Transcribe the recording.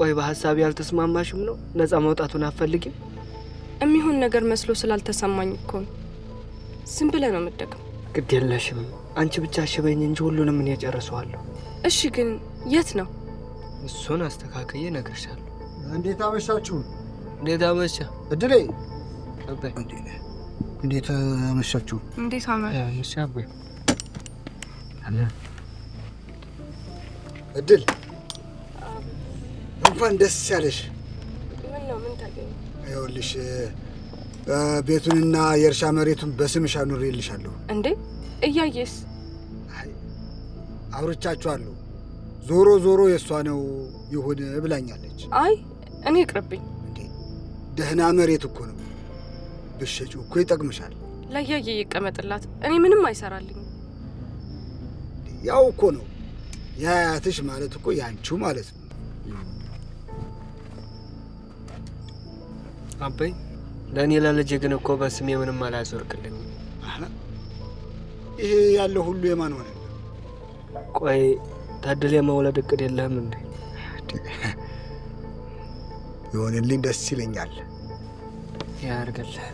ቆይ በሐሳብ ያልተስማማሽም ነው? ነፃ መውጣቱን አፈልጊም? የሚሆን ነገር መስሎ ስላልተሰማኝ እኮ ነው። ዝም ብለህ ነው የምትደግመው። ግድ የለሽም አንቺ ብቻ አሽበኝ እንጂ ሁሉንም እኔ ጨርሰዋለሁ። እሺ ግን የት ነው? እሱን አስተካክዬ እነግርሻለሁ። እንዴት አመሻችሁ? እንዴት አመሻ እድሌ? አባይ እንዴት አመሻችሁ? እንዴት አመሻ አባይ? እድል እንኳን ደስ ያለሽ። ምን ነው? ምን ታገኝ? ይኸውልሽ ቤቱንና የእርሻ መሬቱን በስምሽ አኑሬልሻለሁ። እንዴ እያየስ? አውርቻችኋለሁ። ዞሮ ዞሮ የእሷ ነው ይሁን ብላኛለች። አይ እኔ ይቅርብኝ። እንዴ ደህና መሬት እኮ ነው፣ ብትሸጪው እኮ ይጠቅምሻል። ለያየ ይቀመጥላት፣ እኔ ምንም አይሰራልኝም። ያው እኮ ነው የአያትሽ ማለት እኮ ያንቺው ማለት ነው። አባይ ለእኔ ለልጄ ግን እኮ በስሜ ምንም አላዞርክልኝም። ይሄ ያለው ሁሉ የማን ሆነ? ቆይ ታድል የመውለድ እቅድ የለህም እንዴ? ይሆንልኝ ደስ ይለኛል። ያርግልህ።